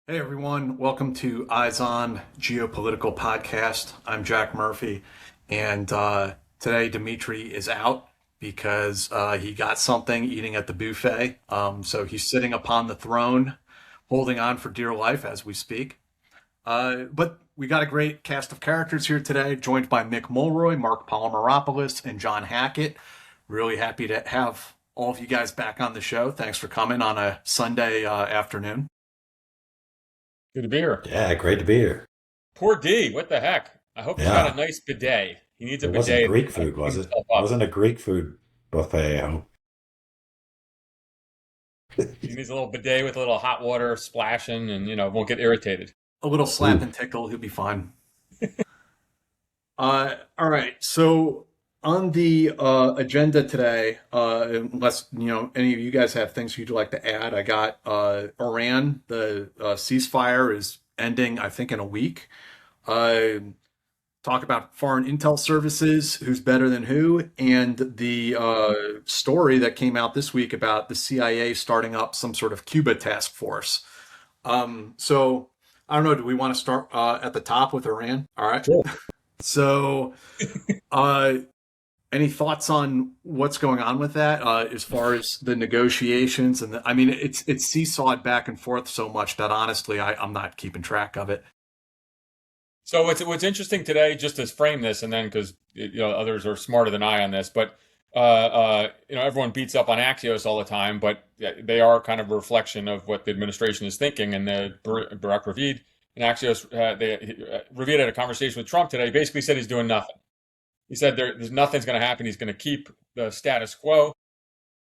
Hey everyone, welcome to Eyes On Geopolitical Podcast. I'm Jack Murphy, and today Dimitri is out because he got something eating at the buffet. So he's sitting upon the throne, holding on for dear life as we speak. But we got a great cast of characters here today, joined by Mick Mulroy, Marc Polymeropoulos, and Jon Hackett. Really happy to have all of you guys back on the show. Thanks for coming on a Sunday afternoon. Good to be here. Yeah, great to be here. Poor D, what the heck? I hope he's got a Yeah, nice bidet. He needs a it wasn't bidet Greek to food, was clean it? himself It up. wasn't a Greek food buffet, I hope. He needs a little bidet with a little hot water splashing and, won't get irritated. A little slap Ooh, and tickle, he'll be fine. All right. So on the agenda today, unless any of you guys have things you'd like to add, I got Iran. The ceasefire is ending, I think, in a week. Uh, Talk about foreign intel services, who's better than who, and the story that came out this week about the CIA starting up some sort of Cuba task force. So I don't know. Do we want to start at the top with Iran? All right. Sure. So, uh, any thoughts on what's going on with that as far as the negotiations I mean, it's seesawed back and forth so much that honestly, I'm not keeping track of it. So what's interesting today, just to frame this, and then because others are smarter than I on this, but everyone beats up on Axios all the time, but they are kind of a reflection of what the administration is thinking. And Barack Ravid and Axios, Ravid had a conversation with Trump today. He basically said he's doing nothing. He said there's nothing's going to happen. He's going to keep the status quo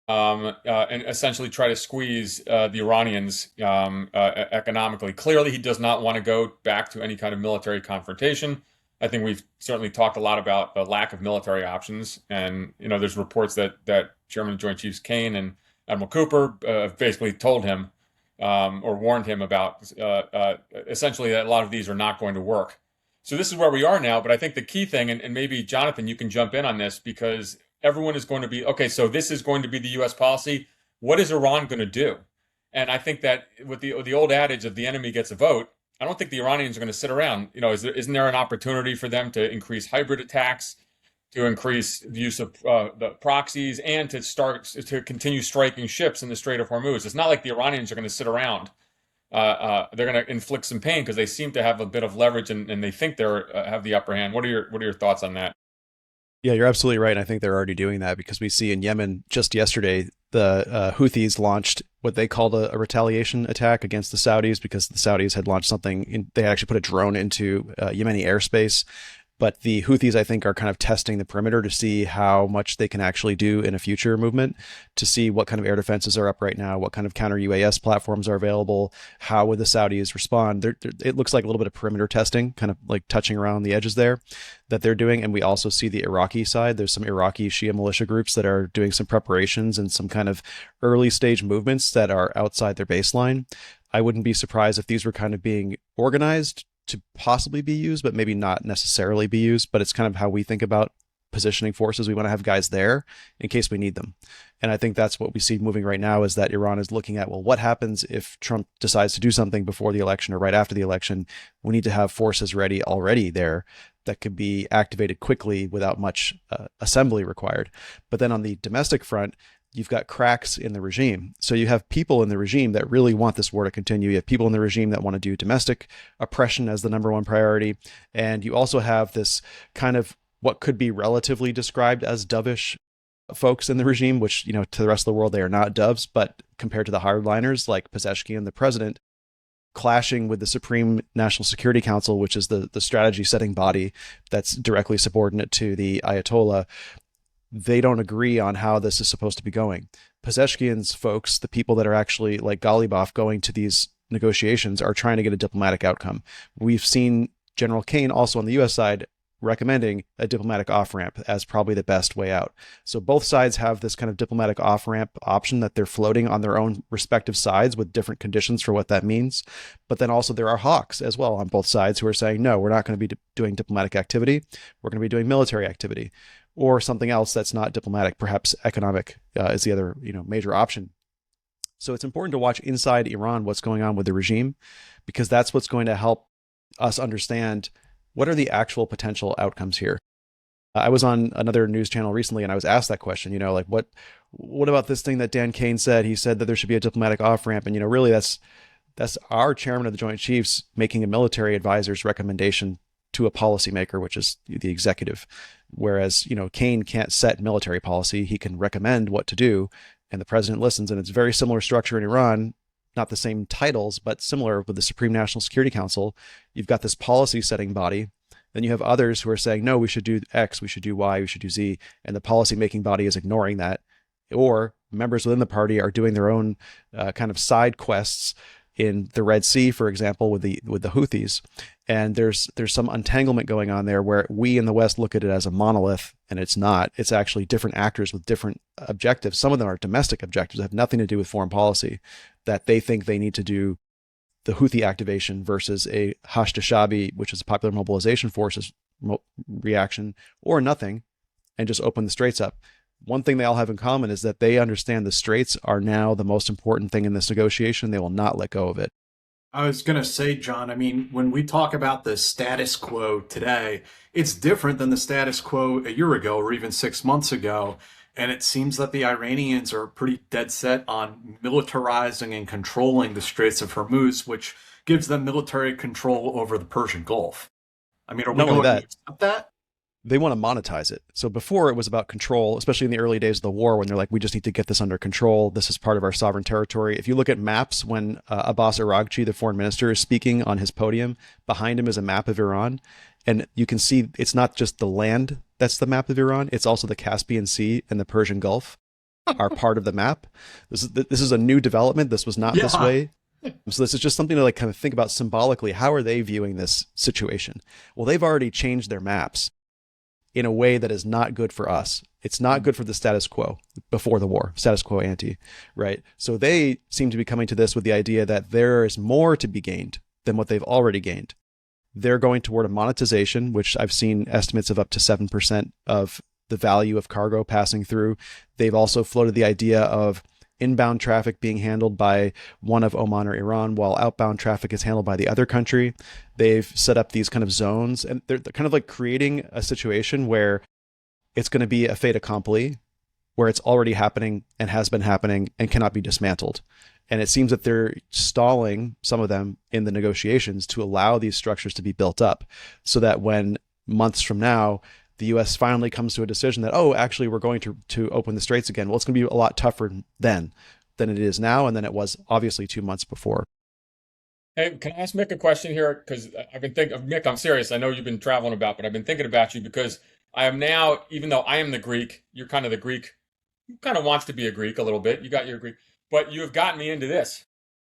and essentially try to squeeze the Iranians economically. Clearly, he does not want to go back to any kind of military confrontation. I think we've certainly talked a lot about the lack of military options, and there's reports that Chairman of the Joint Chiefs Kane and Admiral Cooper basically told him or warned him about essentially that a lot of these are not going to work. So this is where we are now. But I think the key thing, and maybe Jonathan, you can jump in on this because everyone is going to be, okay, so this is going to be the U.S. policy. What is Iran going to do? And I think that with the old adage of the enemy gets a vote, I don't think the Iranians are going to sit around. Isn't there an opportunity for them to increase hybrid attacks, to increase the use of the proxies, and to continue striking ships in the Strait of Hormuz? It's not like the Iranians are going to sit around. They're going to inflict some pain because they seem to have a bit of leverage and they think they have the upper hand. What are your thoughts on that? Yeah, you're absolutely right. And I think they're already doing that because we see in Yemen just yesterday, the Houthis launched what they called a retaliation attack against the Saudis because the Saudis had launched they actually put a drone into Yemeni airspace. But the Houthis, I think, are kind of testing the perimeter to see how much they can actually do in a future movement, to see what kind of air defenses are up right now, what kind of counter UAS platforms are available, how would the Saudis respond. It looks like a little bit of perimeter testing, kind of like touching around the edges there that they're doing. And we also see the Iraqi side. There's some Iraqi Shia militia groups that are doing some preparations and some kind of early stage movements that are outside their baseline. I wouldn't be surprised if these were kind of being organized to possibly be used, but maybe not necessarily be used. But it's kind of how we think about positioning forces. We want to have guys there in case we need them. And I think that's what we see moving right now is that Iran is looking at, well, what happens if Trump decides to do something before the election or right after the election? We need to have forces ready already there that can be activated quickly without much assembly required. But then on the domestic front, you've got cracks in the regime. So you have people in the regime that really want this war to continue. You have people in the regime that want to do domestic oppression as the number one priority. And you also have this kind of what could be relatively described as dovish folks in the regime, which, to the rest of the world, they are not doves, but compared to the hardliners like Pezeshkian, the president, clashing with the Supreme National Security Council, which is the strategy setting body that's directly subordinate to the Ayatollah. They don't agree on how this is supposed to be going. Pezeshkian's folks, the people that are actually like Ghalibaf going to these negotiations, are trying to get a diplomatic outcome. We've seen General Kane also on the U.S. side recommending a diplomatic off-ramp as probably the best way out. So both sides have this kind of diplomatic off-ramp option that they're floating on their own respective sides with different conditions for what that means. But then also there are hawks as well on both sides who are saying, no, we're not going to be doing diplomatic activity. We're going to be doing military activity or something else that's not diplomatic. Perhaps economic is the other major option. So it's important to watch inside Iran what's going on with the regime, because that's what's going to help us understand what are the actual potential outcomes here. I was on another news channel recently and I was asked that question, like what about this thing that Dan Kane said? He said that there should be a diplomatic off-ramp. And, really that's our chairman of the Joint Chiefs making a military advisor's recommendation to a policymaker, which is the executive. Whereas, Kane can't set military policy. He can recommend what to do and the president listens. And it's a very similar structure in Iran, not the same titles, but similar with the Supreme National Security Council. You've got this policy setting body. Then you have others who are saying, no, we should do X, we should do Y, we should do Z. And the policy making body is ignoring that. Or members within the party are doing their own kind of side quests in the Red Sea, for example, with the Houthis. And there's some untanglement going on there where we in the West look at it as a monolith, and it's not. It's actually different actors with different objectives. Some of them are domestic objectives that have nothing to do with foreign policy, that they think they need to do the Houthi activation versus a Hashd Shabi, which is a popular mobilization forces reaction, or nothing, and just open the straits up. One thing they all have in common is that they understand the straits are now the most important thing in this negotiation. They will not let go of it. I was going to say, John, when we talk about the status quo today, it's different than the status quo a year ago or even 6 months ago. And it seems that the Iranians are pretty dead set on militarizing and controlling the Straits of Hormuz, which gives them military control over the Persian Gulf. Are we going to accept that? They want to monetize it. So before it was about control, especially in the early days of the war, when they're like, we just need to get this under control. This is part of our sovereign territory. If you look at maps, when Abbas Araghchi, the foreign minister, is speaking on his podium, behind him is a map of Iran. And you can see it's not just the land that's the map of Iran. It's also the Caspian Sea and the Persian Gulf are part of the map. This is a new development. This was not this way. So this is just something to kind of think about symbolically. How are they viewing this situation? Well, they've already changed their maps in a way that is not good for us. It's not good for the status quo before the war, status quo ante, right? So they seem to be coming to this with the idea that there is more to be gained than what they've already gained. They're going toward a monetization, which I've seen estimates of up to 7% of the value of cargo passing through. They've also floated the idea of inbound traffic being handled by one of Oman or Iran, while outbound traffic is handled by the other country. They've set up these kind of zones, and they're kind of like creating a situation where it's going to be a fait accompli, where it's already happening and has been happening and cannot be dismantled. And it seems that they're stalling, some of them, in the negotiations to allow these structures to be built up so that when months from now, the U.S. finally comes to a decision that, actually, we're going to open the straits again. Well, it's going to be a lot tougher then than it is now, and than it was obviously 2 months before. Hey, can I ask Mick a question here? Because I've been thinking of Mick. I'm serious. I know you've been traveling about, but I've been thinking about you because I am now, even though I am the Greek, you're kind of the Greek, who kind of wants to be a Greek a little bit. You got your Greek, but you have gotten me into this.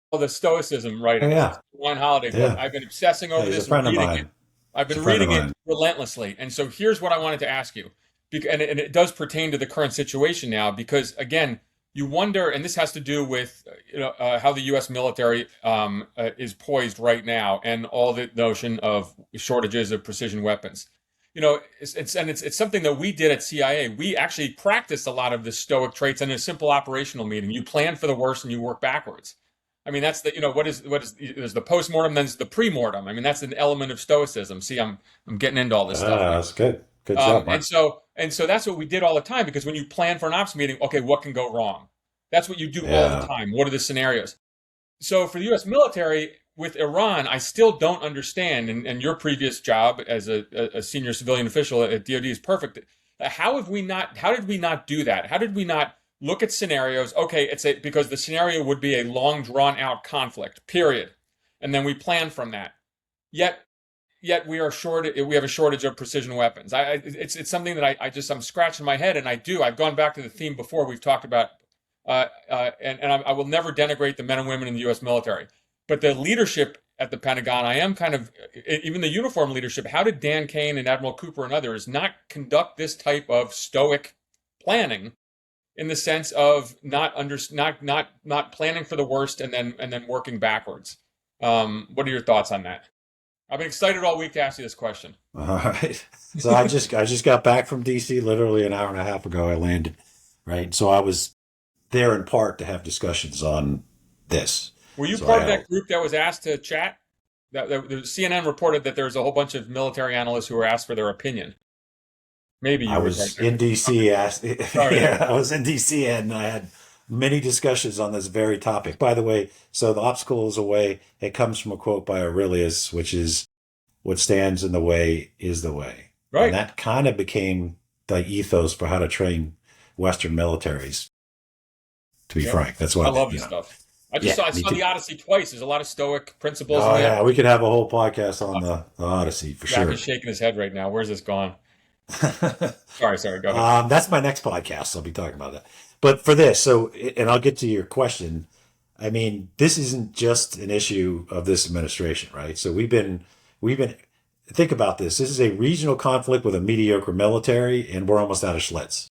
All the Stoicism writing. Yeah. One holiday book. I've been obsessing over this. He's a friend of mine. I've been reading it relentlessly. And so here's what I wanted to ask you. And it does pertain to the current situation now, because again, you wonder, and this has to do with how the U.S. military is poised right now, and all the notion of shortages of precision weapons. It's something that we did at CIA. We actually practiced a lot of the Stoic traits in a simple operational meeting. You plan for the worst and you work backwards. That's there's the postmortem, then there's the premortem. That's an element of Stoicism. See, I'm getting into all this stuff. That's good. Good job, Mark. And so that's what we did all the time, because when you plan for an ops meeting, okay, what can go wrong? That's what you do all the time. What are the scenarios? So for the U.S. military with Iran, I still don't understand. And your previous job as a senior civilian official at DoD is perfect. How did we not do that? How did we not look at scenarios? Okay, because the scenario would be a long drawn out conflict, period. And then we plan from that. Yet we are we have a shortage of precision weapons. It's something that I'm scratching my head, and I've gone back to the theme before we've talked about, and I will never denigrate the men and women in the U.S. military, but the leadership at the Pentagon, I am kind of, even the uniform leadership, how did Dan Kane and Admiral Cooper and others not conduct this type of stoic planning, in the sense of not planning for the worst and then working backwards? What are your thoughts on that? I've been excited all week to ask you this question. All right. So I just got back from DC literally an hour and a half ago. I landed, right? So I was there in part to have discussions on this. Were you part of that group that was asked to chat? CNN reported that there's a whole bunch of military analysts who were asked for their opinion. Maybe you I were was right in DC. Yeah, I was in DC, and I had many discussions on this very topic. By the way, so the obstacle is a way. It comes from a quote by Aurelius, which is, "What stands in the way is the way." Right. And that kind of became the ethos for how to train Western militaries. To be frank, that's what I love this stuff. I saw the Odyssey twice. There's a lot of Stoic principles. Oh, yeah. We could have a whole podcast on the Odyssey for sure. Jack is shaking his head right now. Where's this gone? Sorry. Go ahead. That's my next podcast. I'll be talking about that. But for this, and I'll get to your question. I mean, this isn't just an issue of this administration, right? So we've been, think about this. This is a regional conflict with a mediocre military, and we're almost out of Schlitz.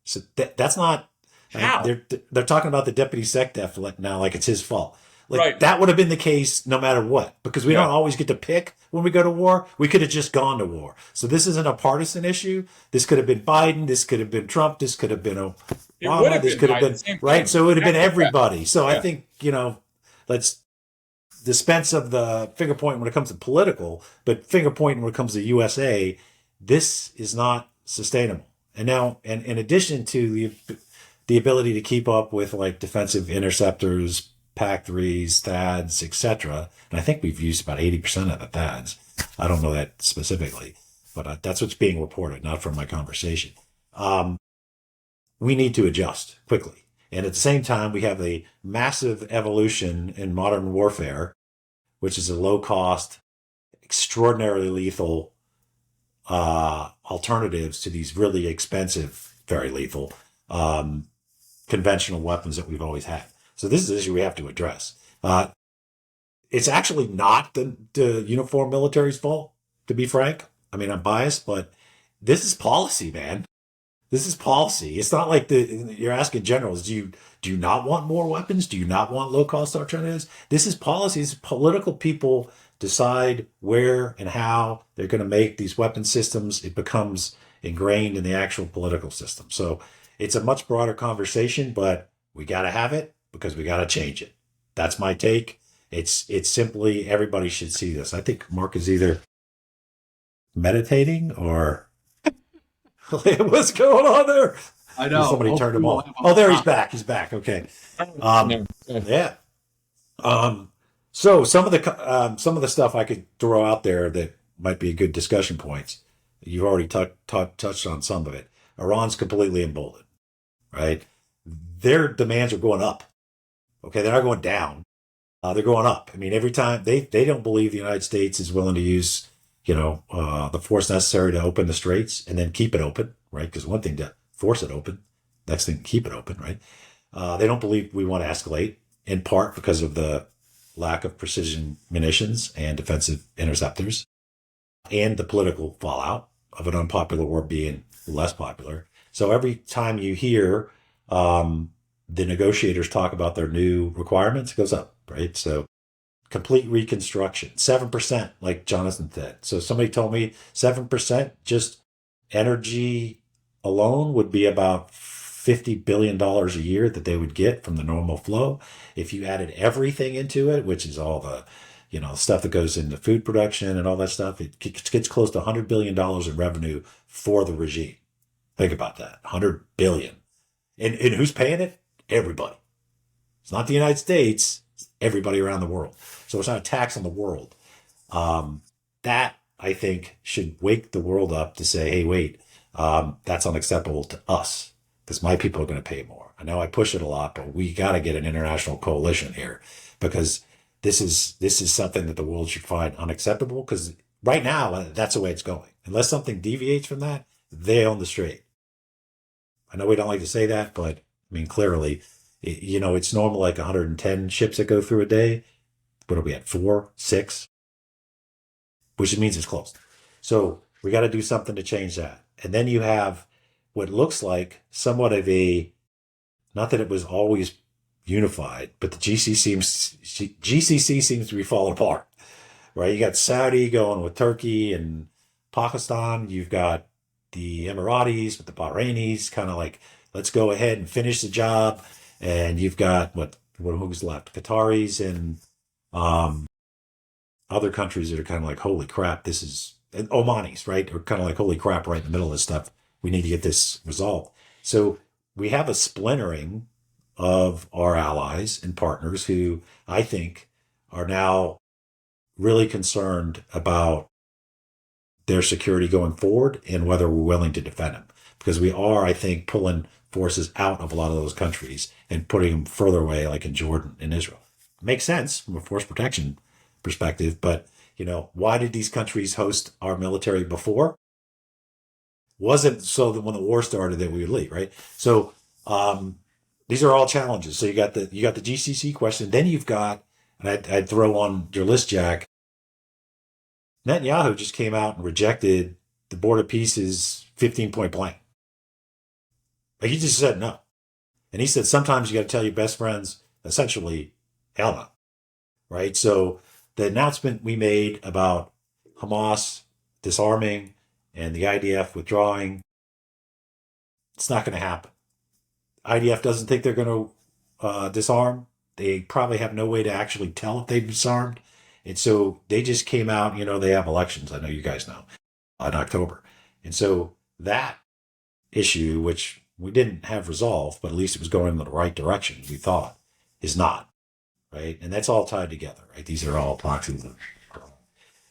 So that's not, how? They're talking about the deputy SecDef now like it's his fault. Right. That would have been the case no matter what, because we don't always get to pick when we go to war. We could have just gone to war. So this isn't a partisan issue. This could have been Biden. This could have been Trump. This could have been Obama. This could have been right. So it would have been everybody. So I think, let's dispense of the finger pointing when it comes to political, but finger pointing when it comes to USA. This is not sustainable. And now, and in addition to the ability to keep up with like defensive interceptors, PAC-3s, THAADs, etc. And I think we've used about 80% of the THAADs. I don't know that specifically, but that's what's being reported, not from my conversation. We need to adjust quickly. And at the same time, we have a massive evolution in modern warfare, which is a low-cost, extraordinarily lethal alternatives to these really expensive, very lethal conventional weapons that we've always had. So this is an issue we have to address. It's actually not the uniform military's fault, to be frank. I mean, I'm biased, but this is policy, man. This is policy. It's not like you're asking generals, do you not want more weapons? Do you not want low-cost alternatives? This is policy. It's political people decide where and how they're going to make these weapon systems. It becomes ingrained in the actual political system. So it's a much broader conversation, but we got to have it because we got to change it. That's my take. It's simply everybody should see this. I think Mark is either meditating or what's going on there? I know. Somebody turned him off. Oh, there he's back. He's back. Okay. Yeah. So some of the stuff I could throw out there that might be good discussion points. You've already touched on some of it. Iran's completely emboldened, right? Their demands are going up. Okay, they're not going down. They're going up. I mean, every time they don't believe the United States is willing to use, the force necessary to open the straits and then keep it open, right? Because one thing to force it open, next thing to keep it open, right? They don't believe we want to escalate, in part because of the lack of precision munitions and defensive interceptors and the political fallout of an unpopular war being less popular. So every time you hear the negotiators talk about their new requirements, it goes up, right? So complete reconstruction, 7%, like Jonathan said. So somebody told me 7%, just energy alone would be about $50 billion a year that they would get from the normal flow. If you added everything into it, which is all the, stuff that goes into food production and all that stuff, it gets close to $100 billion in revenue for the regime. Think about that, $100 billion. And who's paying it? Everybody. It's not the United States, it's everybody around the world. So it's not a tax on the world. That, I think, should wake the world up to say, hey, wait, that's unacceptable to us because my people are going to pay more. I know I push it a lot, but we got to get an international coalition here because this is something that the world should find unacceptable because right now, that's the way it's going. Unless something deviates from that, they own the strait. I know we don't like to say that, but I mean, clearly, it's normal like 110 ships that go through a day. What are we at? 4, 6? Which means it's closed. So we got to do something to change that. And then you have what looks like somewhat of not that it was always unified, but the GCC seems to be falling apart, right? You got Saudi going with Turkey and Pakistan. You've got the Emiratis with the Bahrainis, kind of like let's go ahead and finish the job. And you've got who's left? Qataris and other countries that are kind of like, holy crap, this is, and Omanis, right? Are kind of like, holy crap, right in the middle of this stuff. We need to get this resolved. So we have a splintering of our allies and partners who I think are now really concerned about their security going forward and whether we're willing to defend them. Because we are, I think, pulling forces out of a lot of those countries and putting them further away, like in Jordan and Israel. Makes sense from a force protection perspective, but why did these countries host our military before? Wasn't so that when the war started that we would leave, right? So these are all challenges. So you got the GCC question. Then you've got, and I'd throw on your list, Jack. Netanyahu just came out and rejected the Board of Peace's 15-point plan. Like, he just said no. And he said sometimes you got to tell your best friends, essentially, hell no. Right? So the announcement we made about Hamas disarming and the IDF withdrawing, it's not going to happen. IDF doesn't think they're going to disarm. They probably have no way to actually tell if they've disarmed. And so they just came out, they have elections, I know you guys know, in October. And so that issue, which we didn't have resolved, but at least it was going in the right direction, we thought, is not, right? And that's all tied together, right? These are all proxies.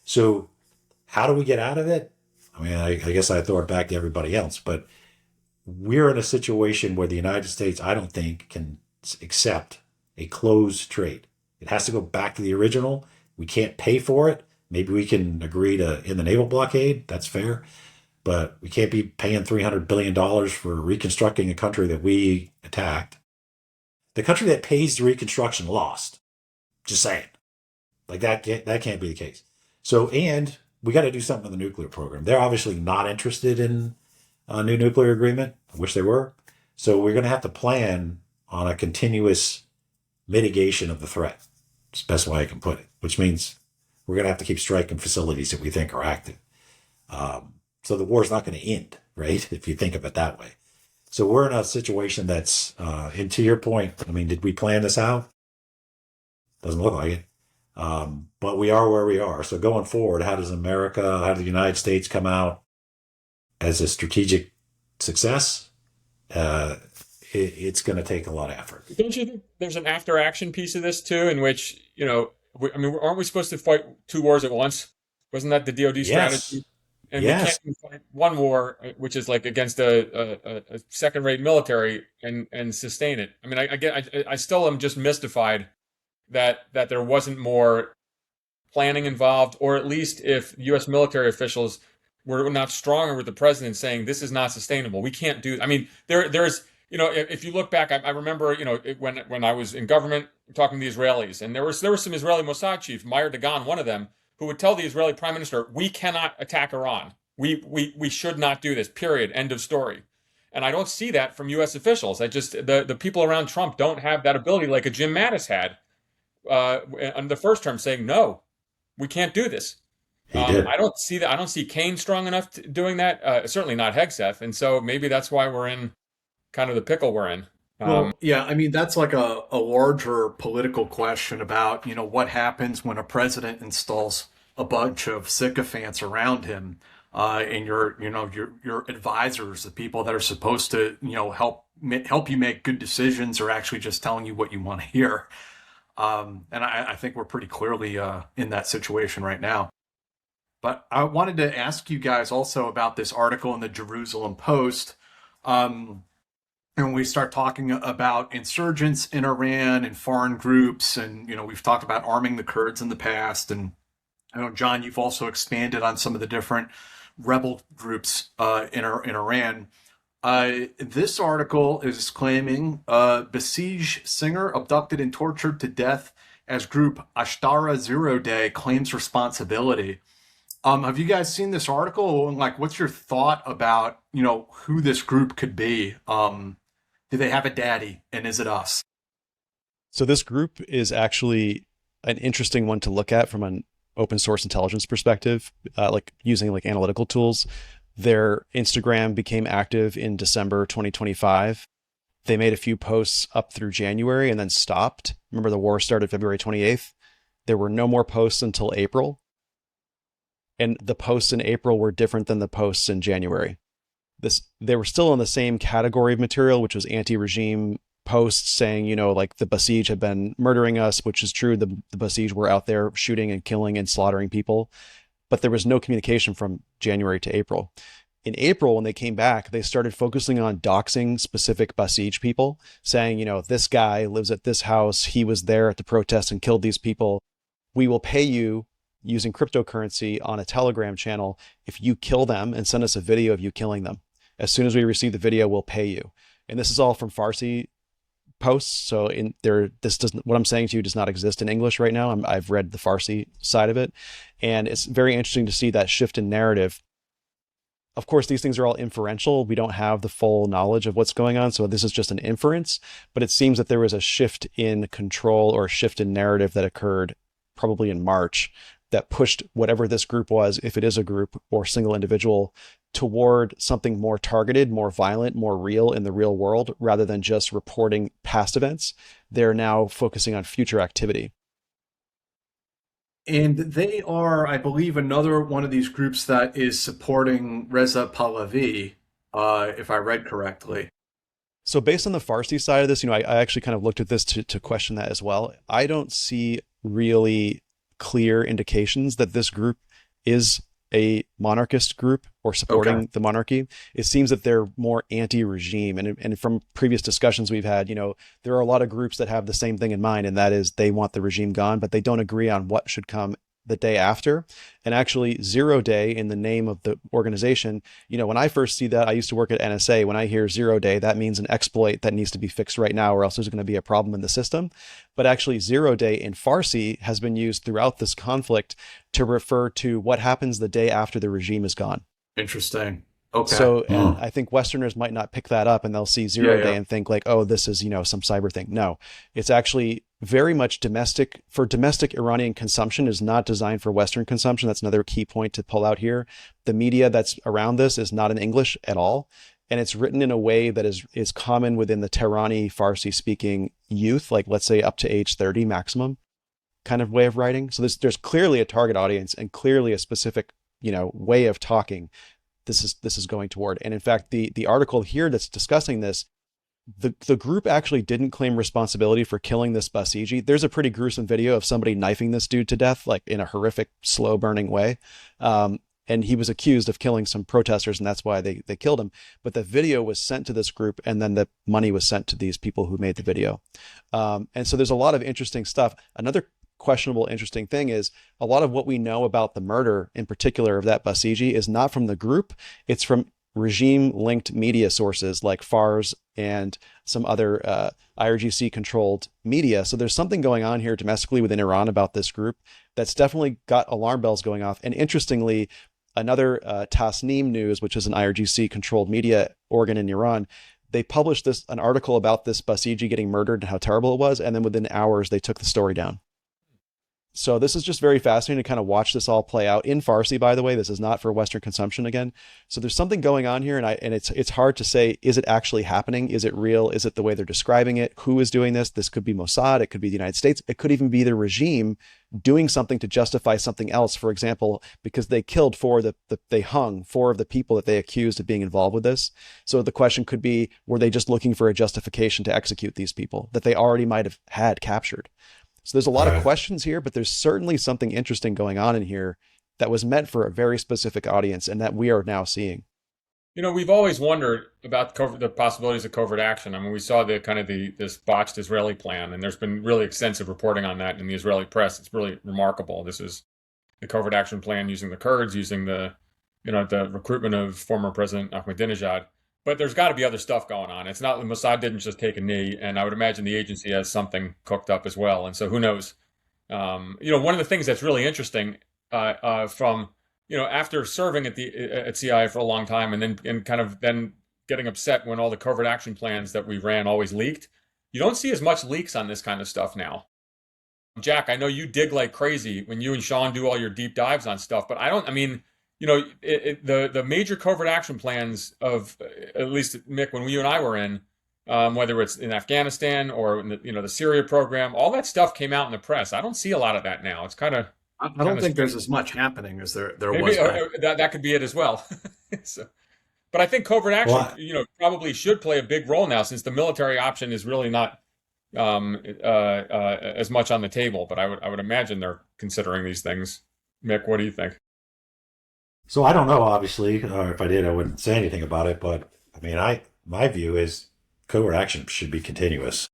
So how do we get out of it? I mean, I guess I throw it back to everybody else, but we're in a situation where the United States, I don't think, can accept a closed trade. It has to go back to the original. We can't pay for it. Maybe we can agree to end the naval blockade. That's fair. But we can't be paying $300 billion for reconstructing a country that we attacked. The country that pays the reconstruction lost. Just saying. Like, that can't be the case. So, and we got to do something with the nuclear program. They're obviously not interested in a new nuclear agreement. I wish they were. So we're going to have to plan on a continuous mitigation of the threat. It's the best way I can put it, which means we're going to have to keep striking facilities that we think are active. So the war is not going to end, right? If you think of it that way. So we're in a situation that's, and to your point, I mean, did we plan this out? Doesn't look like it. But we are where we are. So going forward, how does the United States come out as a strategic success? It's going to take a lot of effort. Don't you think there's an after action piece of this too, in which, aren't we supposed to fight two wars at once? Wasn't that the DoD strategy? Yes. And we can't fight one war, which is like against a second-rate military, and sustain it. I mean, I still am just mystified that there wasn't more planning involved, or at least if U.S. military officials were not stronger with the president saying this is not sustainable. We can't do. I mean, there's. If you look back, I remember, when I was in government talking to the Israelis, and there were some Israeli Mossad chief, Meir Dagan, one of them, who would tell the Israeli prime minister, we cannot attack Iran. We should not do this, period, end of story. And I don't see that from U.S. officials. The people around Trump don't have that ability like a Jim Mattis had on the first term, saying, no, we can't do this. I don't see that. I don't see Kane strong enough doing that. Certainly not Hegseth. And so maybe that's why we're in kind of the pickle we're in. Well, yeah, I mean, that's like a larger political question about, what happens when a president installs a bunch of sycophants around him, and your advisors, the people that are supposed to, help you make good decisions, are actually just telling you what you want to hear. And I think we're pretty clearly in that situation right now. But I wanted to ask you guys also about this article in the Jerusalem Post. And we start talking about insurgents in Iran and foreign groups, and we've talked about arming the Kurds in the past, and I know, John, you've also expanded on some of the different rebel groups in Iran. This article is claiming Basij singer abducted and tortured to death as group Ashtara Zero Day claims responsibility. Have you guys seen this article? And what's your thought about who this group could be? Do they have a daddy, and is it us? So this group is actually an interesting one to look at from an open source intelligence perspective, using analytical tools. Their Instagram became active in December 2025. They made a few posts up through January and then stopped. Remember, the war started February 28th. There were no more posts until April. And the posts in April were different than the posts in January. They were still in the same category of material, which was anti-regime posts saying, you know, like the Basij have been murdering us, which is true. The Basij were out there shooting and killing and slaughtering people. But there was no communication from January to April. In April, when they came back, they started focusing on doxing specific Basij people, saying, you know, this guy lives at this house. He was there at the protest and killed these people. We will pay you using cryptocurrency on a Telegram channel if you kill them and send us a video of you killing them. As soon as we receive the video, we'll pay you. And this is all from Farsi posts. So what I'm saying to you does not exist in English right now. I've read the Farsi side of it. And it's very interesting to see that shift in narrative. Of course, these things are all inferential. We don't have the full knowledge of what's going on. So this is just an inference, but it seems that there was a shift in control or a shift in narrative that occurred probably in March that pushed whatever this group was, if it is a group or single individual, toward something more targeted, more violent, more real in the real world, rather than just reporting past events. They're now focusing on future activity. And they are, I believe, another one of these groups that is supporting Reza Pahlavi, if I read correctly. So based on the Farsi side of this, you know, I actually kind of looked at this to question that as well. I don't see really clear indications that this group is a monarchist group or supporting the monarchy. It seems that they're more anti-regime. And from previous discussions we've had, you know, there are a lot of groups that have the same thing in mind, and that is they want the regime gone, but they don't agree on what should come the day after. And actually 0 day in the name of the organization, you know, when I first see that, I used to work at NSA. When I hear 0 day, that means an exploit that needs to be fixed right now, or else there's going to be a problem in the system. But actually 0 day in Farsi has been used throughout this conflict to refer to what happens the day after the regime is gone. Interesting. Okay. So and I think Westerners might not pick that up, and they'll see 0 day and think like, oh, this is, you know, some cyber thing. No, it's actually very much domestic. For domestic Iranian consumption is not designed for Western consumption. That's another key point to pull out here. The media that's around this is not in English at all. And it's written in a way that is common within the Tehrani Farsi speaking youth, like let's say up to age 30 maximum kind of way of writing. So there's clearly a target audience and clearly a specific, you know, way of talking this is going toward. And in fact, the article here that's discussing this, the group actually didn't claim responsibility for killing this Basiji. There's a pretty gruesome video of somebody knifing this dude to death, like in a horrific, slow burning way. And he was accused of killing some protesters, and that's why they killed him. But the video was sent to this group, and then the money was sent to these people who made the video. And so there's a lot of interesting stuff. Another questionable, interesting thing is a lot of what we know about the murder in particular of that Basiji is not from the group. It's from regime-linked media sources like Fars and some other IRGC controlled media. So there's something going on here domestically within Iran about this group that's definitely got alarm bells going off. And interestingly, another Tasnim News, which is an IRGC controlled media organ in Iran, they published an article about this Basiji getting murdered and how terrible it was. And then within hours, they took the story down. So this is just very fascinating to kind of watch this all play out in Farsi, by the way. This is not for Western consumption again. So there's something going on here, and it's hard to say, is it actually happening? Is it real? Is it the way they're describing it? Who is doing this? This could be Mossad. It could be the United States. It could even be the regime doing something to justify something else. For example, because they killed they hung 4 of the people that they accused of being involved with this. So the question could be, were they just looking for a justification to execute these people that they already might have had captured? So there's a lot of questions here, but there's certainly something interesting going on in here that was meant for a very specific audience and that we are now seeing. You know, we've always wondered about the possibilities of covert action. I mean, we saw this botched Israeli plan, and there's been really extensive reporting on that in the Israeli press. It's really remarkable. This is the covert action plan using the Kurds, using the recruitment of former President Ahmadinejad. But there's got to be other stuff going on. It's not Mossad didn't just take a knee, and I would imagine the agency has something cooked up as well. And so who knows? One of the things that's really interesting from after serving at CIA for a long time, and then getting upset when all the covert action plans that we ran always leaked. You don't see as much leaks on this kind of stuff now. Jack, I know you dig like crazy when you and Sean do all your deep dives on stuff, but the major covert action plans of, at least Mick, when you and I were in, whether it's in Afghanistan or in the Syria program, all that stuff came out in the press. I don't see a lot of that now. It's kind of I don't think there's as much happening as there maybe was back. that could be it as well. So, but I think covert action, probably should play a big role now, since the military option is really not as much on the table. But I would imagine they're considering these things. Mick, what do you think? So I don't know, obviously, or if I did, I wouldn't say anything about it. But I mean, my view is covert action should be continuous.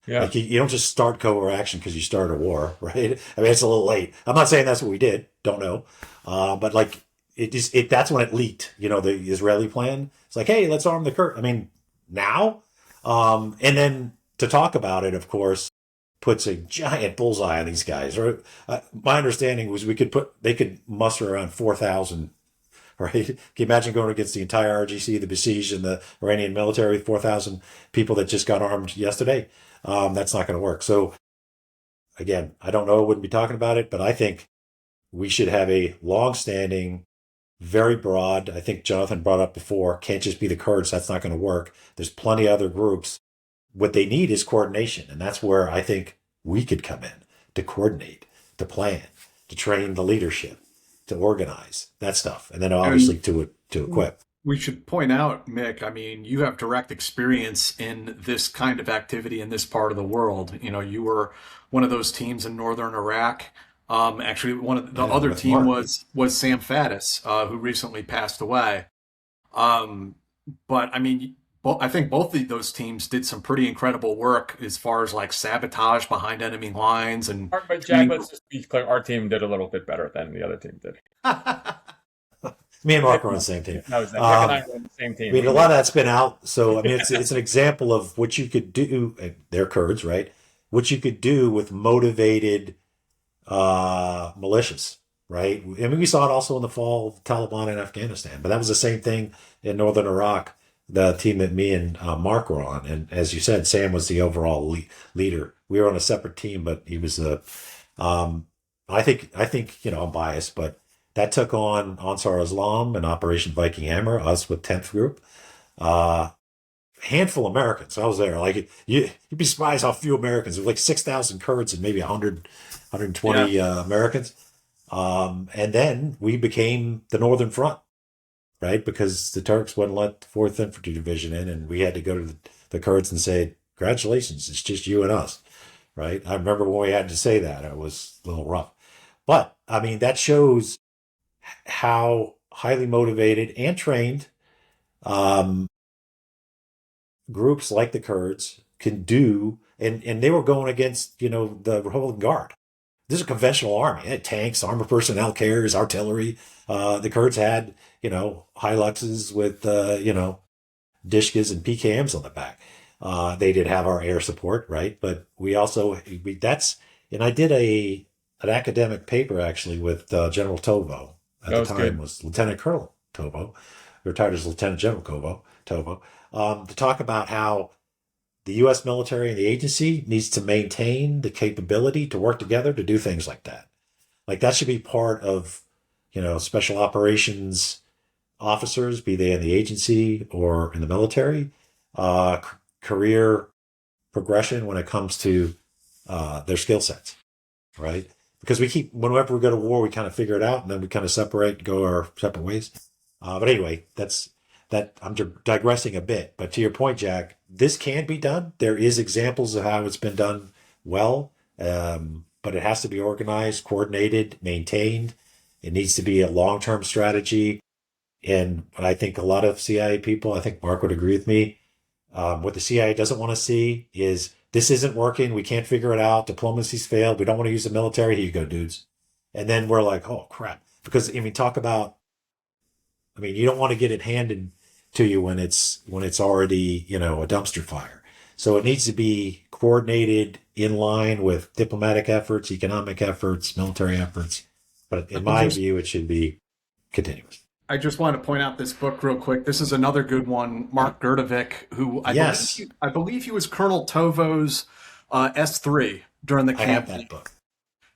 Yeah. Like you don't just start covert action because you started a war, right? I mean, it's a little late. I'm not saying that's what we did. Don't know. But like that's when it leaked, the Israeli plan. It's like, hey, let's arm the Kurds. I mean, now? And then to talk about it, of course, puts a giant bullseye on these guys. Right? My understanding was they could muster around 4,000. Right? Can you imagine going against the entire RGC, the besieged, and the Iranian military, 4,000 people that just got armed yesterday? That's not going to work. So, again, I don't know. I wouldn't be talking about it, but I think we should have a long-standing, very broad. I think Jonathan brought up before. Can't just be the Kurds. That's not going to work. There's plenty of other groups. What they need is coordination, and that's where I think we could come in to coordinate, to plan, to train the leadership, to organize that stuff, and then obviously to equip. We should point out, Mick, I mean, you have direct experience in this kind of activity in this part of the world. You were one of those teams in northern Iraq. Actually, one of the other team was Sam Faddis, who recently passed away. But I mean, I think both of those teams did some pretty incredible work as far as like sabotage behind enemy lines. And but Jack, let's just be clear, our team did a little bit better than the other team did. Me and Mark are on the same team. No, Jack and I are on the same team. I mean, a lot of that's been out. So, I mean, it's an example of what you could do. They're Kurds, right? What you could do with motivated militias, right? I mean, we saw it also in the fall of the Taliban in Afghanistan, but that was the same thing in northern Iraq, the team that me and Mark were on. And as you said, Sam was the overall leader. We were on a separate team, but he was I think, I'm biased, but that took on Ansar Islam and Operation Viking Hammer, us with 10th Group. Handful of Americans. I was there. Like, you'd be surprised how few Americans. There were like 6,000 Kurds and maybe 120 Americans. And then we became the Northern Front, right? Because the Turks wouldn't let the 4th Infantry Division in, and we had to go to the Kurds and say, congratulations, it's just you and us, right? I remember when we had to say that. It was a little rough. But, I mean, that shows how highly motivated and trained groups like the Kurds can do, and they were going against, the Republican Guard. This is a conventional army. It had tanks, armored personnel carriers, artillery. The Kurds had, Hiluxes with, Dishkas and PKMs on the back. They did have our air support, right? But we also, and I did an academic paper actually with General Tovo. At the time was Lieutenant Colonel Tovo, retired as Lieutenant General Tovo, to talk about how the U.S. military and the agency needs to maintain the capability to work together to do things like that. Like that should be part of, special operations officers, be they in the agency or in the military, career progression when it comes to their skill sets, right? Because whenever we go to war, we kind of figure it out and then we kind of separate and go our separate ways. But anyway, I'm digressing a bit. But to your point, Jack, this can be done. There is examples of how it's been done well, but it has to be organized, coordinated, maintained. It needs to be a long-term strategy. And I think a lot of CIA people, I think Mark would agree with me, what the CIA doesn't want to see is this isn't working. We can't figure it out. Diplomacy's failed. We don't want to use the military. Here you go, dudes. And then we're like, oh, crap. Because, you don't want to get it handed to you when it's already, a dumpster fire. So it needs to be coordinated in line with diplomatic efforts, economic efforts, military efforts. But in my view, it should be continuous. I just want to point out this book real quick. This is another good one, Mark Gerdovic, who I believe he was Colonel Tovo's S3 during the campaign. I have that book.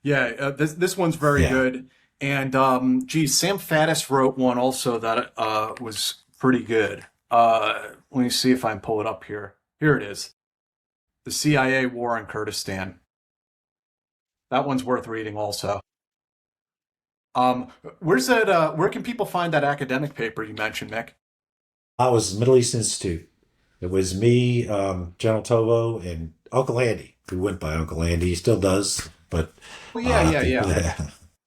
Yeah, this one's very good. And geez, Sam Faddis wrote one also that was pretty good. Let me see if I can pull it up here. Here it is. The CIA War in Kurdistan. That one's worth reading also. Where's that? Where can people find that academic paper you mentioned, Mick? I was Middle East Institute. It was me, General Tovo, and Uncle Andy, who went by Uncle Andy. He still does, but Well, yeah.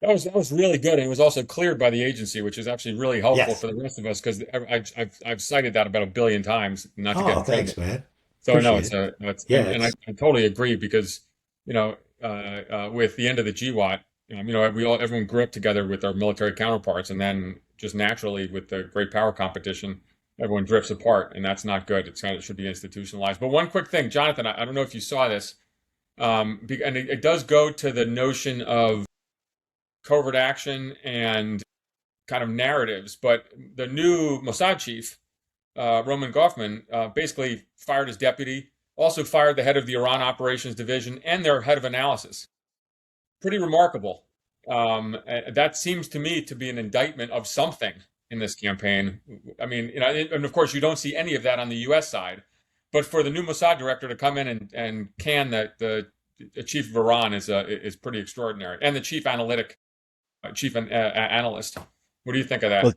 That was really good, and it was also cleared by the agency, which is actually really helpful Yes. for the rest of us because I've cited that about a billion times, not to get in Oh, trouble. thanks, man. So no, Appreciate and I totally agree because with the end of the GWAT, everyone grew up together with our military counterparts, and then just naturally with the great power competition, everyone drifts apart, and that's not good. It should be institutionalized. But one quick thing, Jonathan, I don't know if you saw this, and it does go to the notion of covert action and kind of narratives, but the new Mossad chief, Roman Goffman, basically fired his deputy, also fired the head of the Iran operations division and their head of analysis. Pretty remarkable. That seems to me to be an indictment of something in this campaign. I mean, and of course you don't see any of that on the U.S. side, but for the new Mossad director to come in and can the chief of Iran is pretty extraordinary, and the chief analyst. What do you think of that? Well,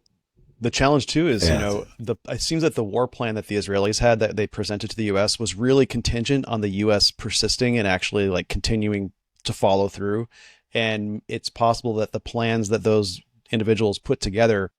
the challenge too is, Yeah. it seems that the war plan that the Israelis had that they presented to the U.S. was really contingent on the U.S. persisting and actually like continuing to follow through. And it's possible that the plans that those individuals put together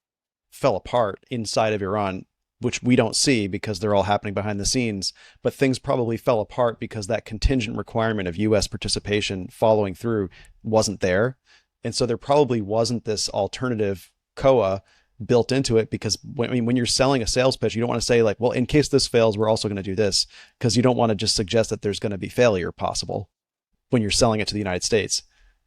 fell apart inside of Iran, which we don't see because they're all happening behind the scenes. But things probably fell apart because that contingent requirement of U.S. participation following through wasn't there. And so there probably wasn't this alternative COA built into it because when you're selling a sales pitch, you don't want to say like, well, in case this fails, we're also going to do this, because you don't want to just suggest that there's going to be failure possible when you're selling it to the United States,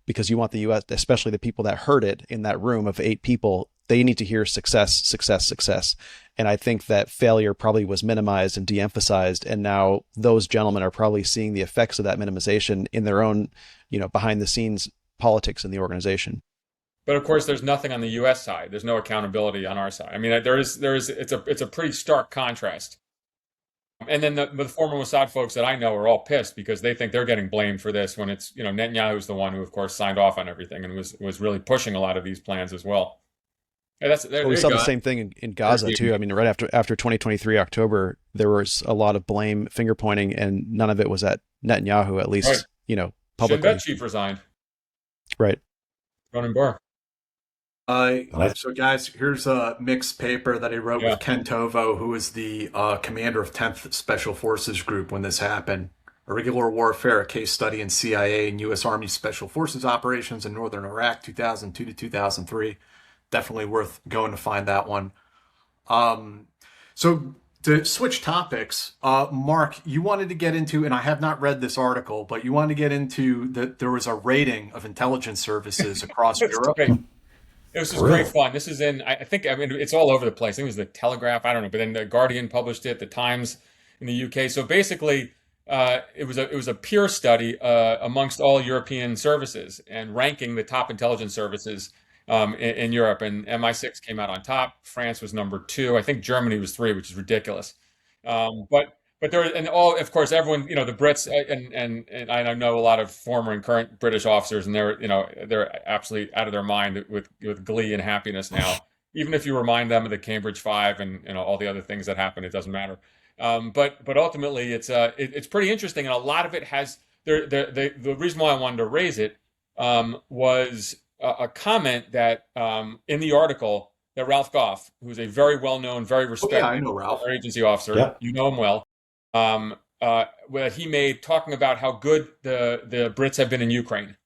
because you want the U.S., especially the people that heard it in that room of 8 people, they need to hear success, success, success. And I think that failure probably was minimized and de-emphasized. And now those gentlemen are probably seeing the effects of that minimization in their own, behind the scenes politics in the organization. But of course, there's nothing on the U.S. side. There's no accountability on our side. I mean, it's a pretty stark contrast. And then the former Mossad folks that I know are all pissed because they think they're getting blamed for this when it's, Netanyahu's the one who, of course, signed off on everything and was really pushing a lot of these plans as well. Yeah, we saw the same thing in Gaza too. I mean, right after 2023 October, there was a lot of blame, finger pointing, and none of it was at Netanyahu, at least, right. Publicly. Shin Bet chief resigned. Right. Ronan Bar. So guys, here's a mixed paper that he wrote with Ken Tovo, who was the commander of 10th Special Forces Group when this happened. Irregular Warfare, a case study in CIA and U.S. Army Special Forces operations in northern Iraq, 2002 to 2003. Definitely worth going to find that one. So to switch topics, Mark, you wanted to get into, and I have not read this article, but you wanted to get into that there was a rating of intelligence services across Europe. Great. It was just great fun. This is it's all over the place. I think it was the Telegraph, I don't know, but then the Guardian published it, the Times in the UK. So basically, it was a peer study amongst all European services and ranking the top intelligence services in Europe. And MI6 came out on top. France was number 2. I think Germany was 3, which is ridiculous. But there, and all, of course, everyone, the Brits, and I know a lot of former and current British officers, and they're absolutely out of their mind with glee and happiness now. Even if you remind them of the Cambridge Five and all the other things that happened, it doesn't matter. But ultimately, it's pretty interesting, and a lot of it has the reason why I wanted to raise it was a comment that in the article that Ralph Goff, who's a very well-known, very respected I know Ralph. agency officer, you know him well. That he made talking about how good the Brits have been in Ukraine,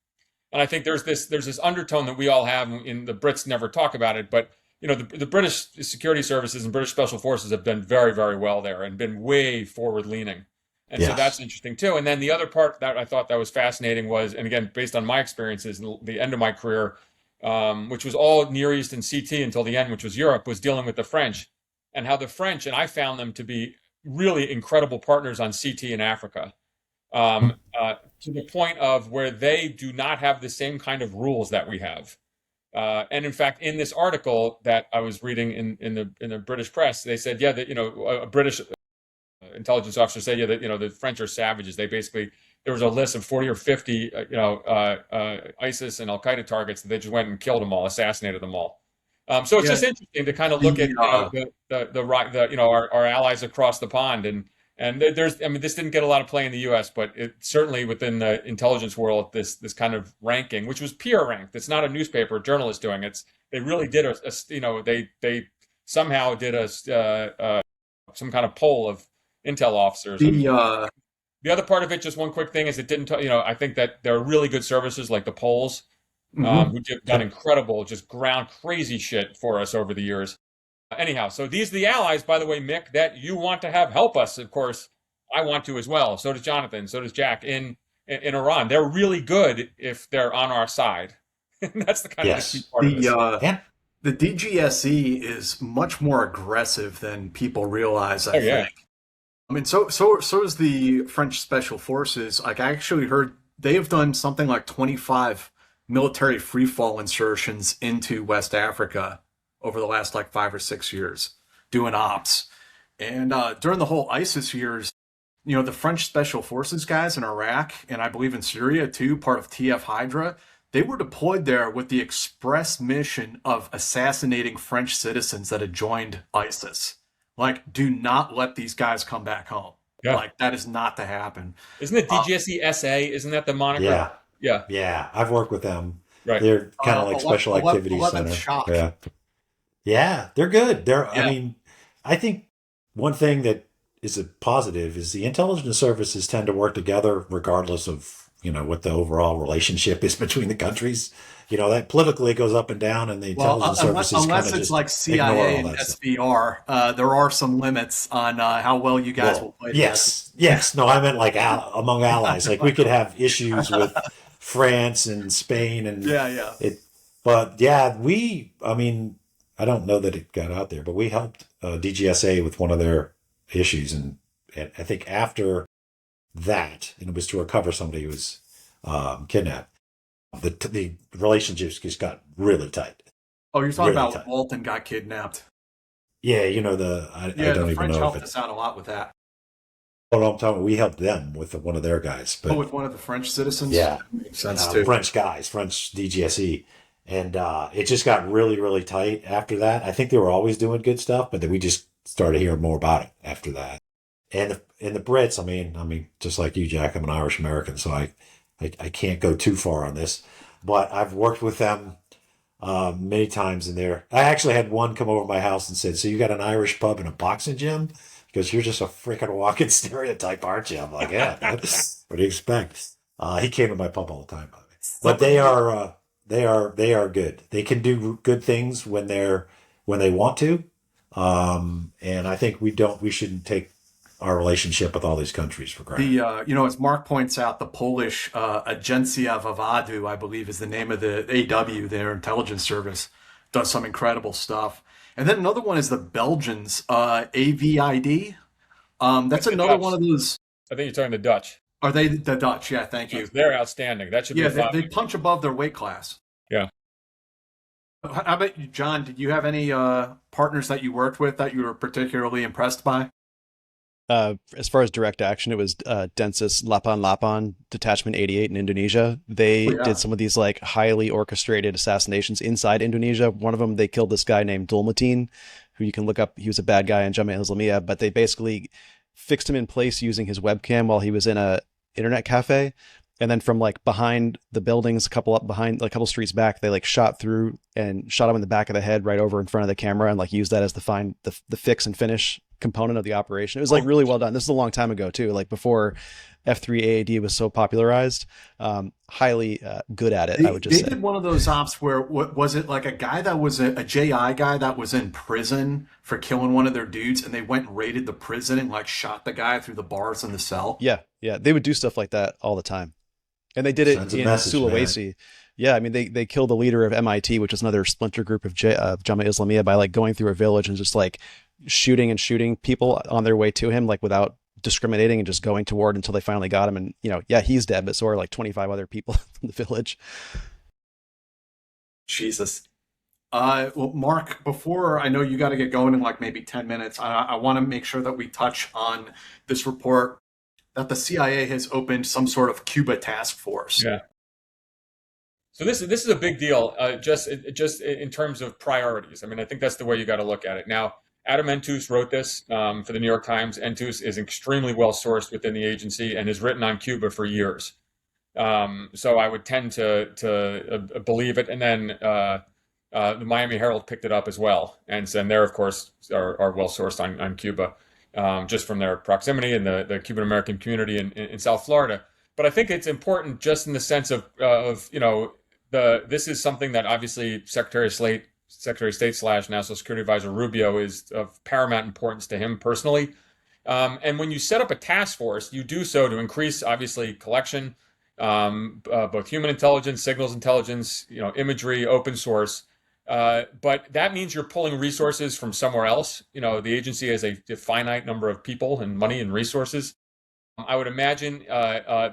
and I think there's this undertone that we all have, and the Brits never talk about it, but the British security services and British special forces have done very, very well there and been way forward leaning, and so that's interesting too. And then the other part that I thought that was fascinating was, and again based on my experiences, the end of my career, which was all Near East and CT until the end, which was Europe, was dealing with the French, and how the French, and I found them to be really incredible partners on CT in Africa, to the point of where they do not have the same kind of rules that we have. And in fact, in this article that I was reading in the British press, they said, yeah, that a British intelligence officer said, yeah, that the French are savages. They basically there was a list of 40 or 50 ISIS and Al Qaeda targets that they just went and killed them all, assassinated them all. So it's just interesting to kind of look at our allies across the pond and this didn't get a lot of play in the U.S., but it certainly within the intelligence world, this kind of ranking, which was peer ranked. It's not a newspaper journalist doing it. They really did they somehow did some kind of poll of intel officers. The other part of it, just one quick thing, is it didn't. I think that there are really good services like the polls, who have done incredible, just ground crazy shit for us over the years. Anyhow, so these are the allies, by the way, Mick, that you want to have help us. Of course, I want to as well. So does Jonathan. So does Jack in Iran. They're really good if they're on our side. That's the kind of the key part of this. The DGSE is much more aggressive than people realize, I think. I mean, so is the French Special Forces. Like, I actually heard they have done something like 25 military freefall insertions into West Africa over the last 5 or 6 years, doing ops. And during the whole ISIS years, the French Special Forces guys in Iraq, and I believe in Syria too, part of TF Hydra, they were deployed there with the express mission of assassinating French citizens that had joined ISIS. Do not let these guys come back home. Yeah. That is not to happen. Isn't it DGSE SA? Isn't that the moniker? Yeah. I've worked with them. Right. They're kind of like special activities center. Shock. Yeah, they're good. I mean, I think one thing that is a positive is the intelligence services tend to work together regardless of, what the overall relationship is between the countries. That politically it goes up and down, and the intelligence services unless it's like CIA and SVR, there are some limits on how well you guys will play together. Yes. No, I meant among allies. We could have issues with France and Spain and But I don't know that it got out there, but we helped DGSA with one of their issues, and I think after that, and it was to recover somebody who was kidnapped. The relationships just got really tight. Oh, you're talking about when Walton got kidnapped. Yeah, I don't the even French know helped us out a lot with that. Oh, I'm talking. We helped them with one of their guys. But, with one of the French citizens. Yeah, makes sense too. French guys, French DGSE, and it just got really, really tight after that. I think they were always doing good stuff, but then we just started hearing more about it after that. And the Brits, I mean, just like you, Jack, I'm an Irish American, so I can't go too far on this, but I've worked with them many times in there. I actually had one come over to my house and said, "So you got an Irish pub and a boxing gym? Because you're just a freaking walking stereotype, aren't you?" I'm like, "Yeah, what do you expect?" He came to my pub all the time, by the way. But they are good. They can do good things when they want to, and I think we shouldn't take our relationship with all these countries for granted. As Mark points out, the Polish Agencja Wywiadu, I believe is the name of the AW, their intelligence service, does some incredible stuff. And then another one is the Belgians, AVID. That's another one of those. I think you're talking the Dutch. Are they the Dutch? Yeah, thank you. They're outstanding. That should be they punch above their weight class. Yeah. How about you, John? Did you have any partners that you worked with that you were particularly impressed by? As far as direct action, it was Densus Lapan Detachment 88 in Indonesia. They did some of these highly orchestrated assassinations inside Indonesia. One of them, they killed this guy named Dulmatin, who you can look up. He was a bad guy in Jamaah Islamiyah, but they basically fixed him in place using his webcam while he was in a internet cafe. And then from behind the buildings, a couple streets back, they shot through and shot him in the back of the head right over in front of the camera and used that as the fix and finish component of the operation. It was really well done. This is a long time ago too, before F3 AAD was so popularized. Highly good at it, I would just say. They did one of those ops where, was it a guy that was a JI guy that was in prison for killing one of their dudes, and they went and raided the prison and shot the guy through the bars in the cell? Yeah. They would do stuff like that all the time. And they did it in Sulawesi. Man. Yeah, they killed the leader of MIT, which is another splinter group of Jamaah Islamiyah, by going through a village and just shooting people on their way to him, without discriminating, and just going toward until they finally got him. And he's dead, but so are 25 other people from the village. Jesus. Well, Mark, before I know you got to get going in like maybe 10 minutes, I want to make sure that we touch on this report that the CIA has opened some sort of Cuba task force. Yeah. So this is a big deal, just in terms of priorities. I mean, I think that's the way you got to look at it. Now, Adam Entus wrote this for the New York Times. Entus is extremely well sourced within the agency and has written on Cuba for years. So I would tend to believe it. And then the Miami Herald picked it up as well, and they're of course are well sourced on Cuba, just from their proximity and the Cuban American community in South Florida. But I think it's important just in the sense of this is something that obviously Secretary of State / National Security Advisor Rubio is of paramount importance to him personally. And when you set up a task force, you do so to increase obviously collection, both human intelligence, signals intelligence, imagery, open source. But that means you're pulling resources from somewhere else. The agency has a finite number of people and money and resources. I would imagine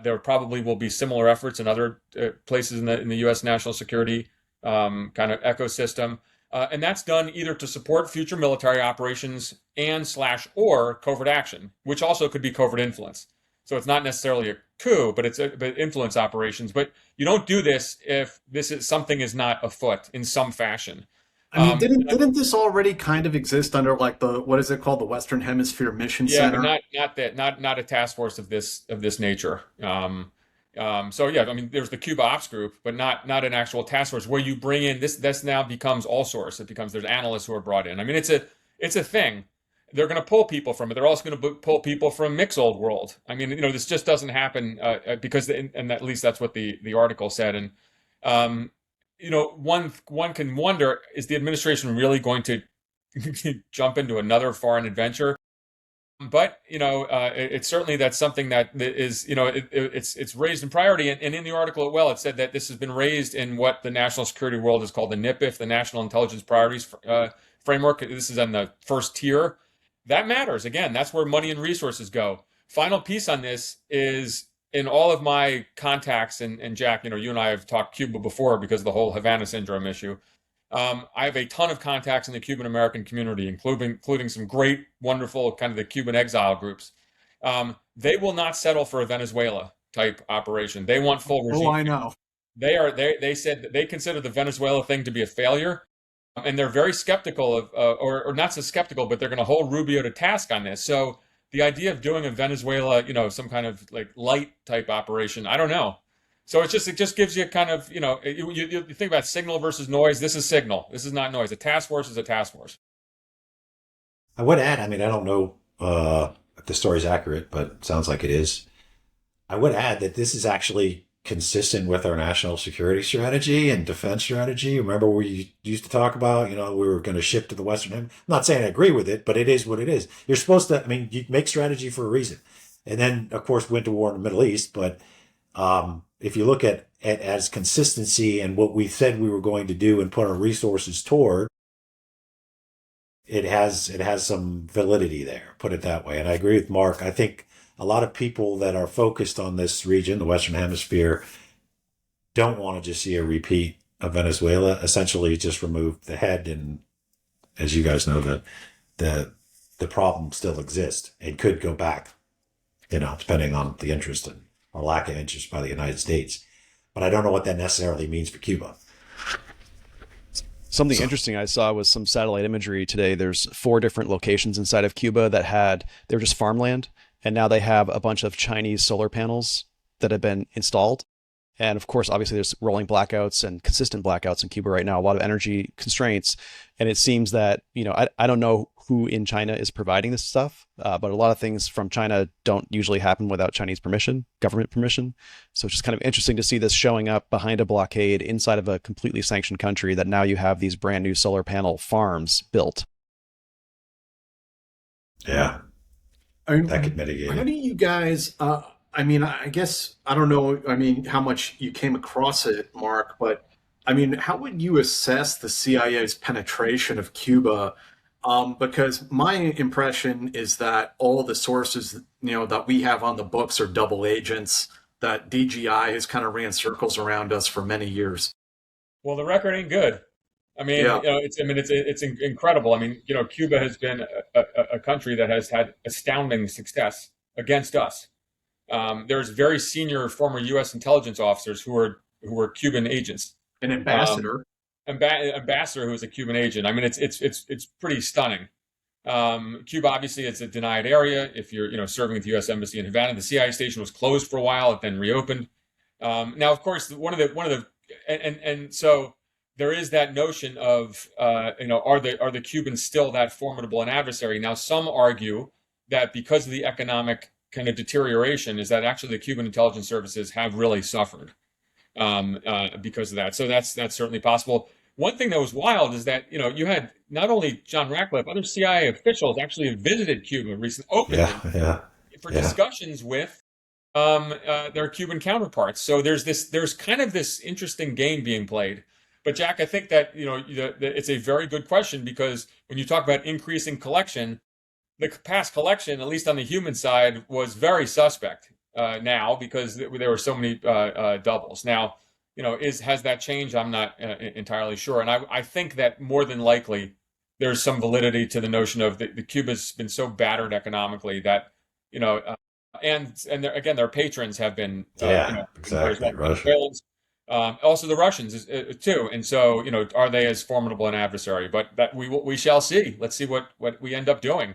there probably will be similar efforts in other places in the U.S. national security kind of ecosystem. And that's done either to support future military operations or covert action, which also could be covert influence. So it's not necessarily a coup, but it's influence operations. But you don't do this if something is not afoot in some fashion. I mean, didn't this already kind of exist under like what is it called, the Western Hemisphere Mission Center? Yeah, but not a task force of this nature. So yeah, I mean, there's the Cuba Ops Group, but not an actual task force where you bring in this now becomes all source. There's analysts who are brought in. I mean, it's a thing. They're going to pull people from it. They're also going to pull people from Mick's old world. I mean, this just doesn't happen because, and at least that's what the article said. And one can wonder, is the administration really going to jump into another foreign adventure? But it's certainly that's something that is it's raised in priority. And in the article, it said that this has been raised in what the national security world is called the NIPIF, the National Intelligence Priorities Framework. This is on the first tier. That matters. Again, that's where money and resources go. Final piece on this is in all of my contacts, and Jack, you and I have talked Cuba before because of the whole Havana syndrome issue. I have a ton of contacts in the Cuban American community, including some great, wonderful kind of the Cuban exile groups. They will not settle for a Venezuela type operation. They want full regime. Oh, I know. They said that they consider the Venezuela thing to be a failure. And they're very skeptical of, or not so skeptical, but they're going to hold Rubio to task on this. So the idea of doing a Venezuela, some kind of like light type operation, I don't know. So it just gives you kind of, you think about signal versus noise. This is signal. This is not noise. A task force is a task force. I would add, I mean, I don't know if the story's accurate, but it sounds like it is. I would add that this is actually consistent with our national security strategy and defense strategy. Remember we used to talk about, we were going to ship to the Western Hemisphere. I'm not saying I agree with it, but it is what it is. You're supposed to, you make strategy for a reason. And then, of course, went to war in the Middle East. But if you look at as consistency and what we said we were going to do and put our resources toward, it has some validity there, put it that way. And I agree with Mark. I think a lot of people that are focused on this region, the Western Hemisphere, don't want to just see a repeat of Venezuela. Essentially, just remove the head, and as you guys know, the problem still exists and could go back, depending on the interest or lack of interest by the United States. But I don't know what that necessarily means for Cuba. Something interesting I saw was some satellite imagery today. There's 4 different locations inside of Cuba they were just farmland. And now they have a bunch of Chinese solar panels that have been installed. And of course, obviously, there's rolling blackouts and consistent blackouts in Cuba right now, a lot of energy constraints. And it seems that, I don't know who in China is providing this stuff, but a lot of things from China don't usually happen without Chinese permission, government permission. So it's just kind of interesting to see this showing up behind a blockade inside of a completely sanctioned country, that now you have these brand new solar panel farms built. Yeah. That could mitigate it. How do you guys, I guess, I don't know, how much you came across it, Mark, but, how would you assess the CIA's penetration of Cuba? Because my impression is that all the sources, that we have on the books are double agents, that DGI has kind of ran circles around us for many years. Well, the record ain't good. I mean, Yeah. it's incredible. I mean, Cuba has been a country that has had astounding success against us. There's very senior former U.S. intelligence officers who were Cuban agents. An Um, ambassador. Ambassador who is a Cuban agent. I mean, it's pretty stunning. Cuba obviously it's a denied area. If you're serving at the U.S. Embassy in Havana, the CIA station was closed for a while. It then reopened. Now, of course, one of the and so there is that notion of are the Cubans still that formidable an adversary? Now, some argue that because of the economic kind of deterioration, is that actually the Cuban intelligence services have really suffered because of that. So that's certainly possible. One thing that was wild is that you had not only John Ratcliffe, other CIA officials actually visited Cuba recently, openly Yeah. for Yeah. discussions with their Cuban counterparts. So there's kind of this interesting game being played. But Jack, I think that it's a very good question, because when you talk about increasing collection, the past collection, at least on the human side, was very suspect now, because there were so many doubles. Now, has that changed? I'm not entirely sure. And I think that more than likely there's some validity to the notion of the Cuba's been so battered economically that, and again, their patrons have been, Exactly. Russia. Also the Russians too. And so, are they as formidable an adversary? But that we shall see. Let's see what we end up doing.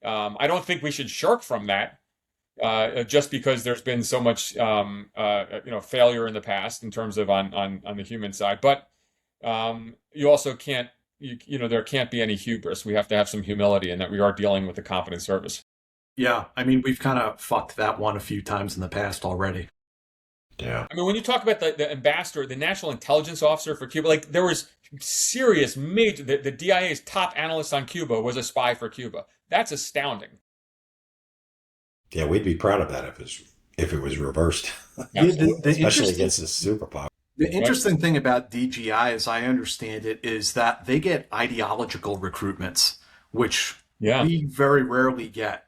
I don't think we should shirk from that, just because there's been so much, failure in the past in terms of on the human side. But you also can't, there can't be any hubris. We have to have some humility in that we are dealing with a competent service. Yeah. I mean, we've kind of fucked that one a few times in the past already. Yeah. I mean, when you talk about the ambassador, the national intelligence officer for Cuba, like there was serious major, the DIA's top analyst on Cuba was a spy for Cuba. That's astounding. Yeah, we'd be proud of that if it was reversed, especially against a superpower. The interesting thing about DGI, as I understand it, is that they get ideological recruitments, which we very rarely get,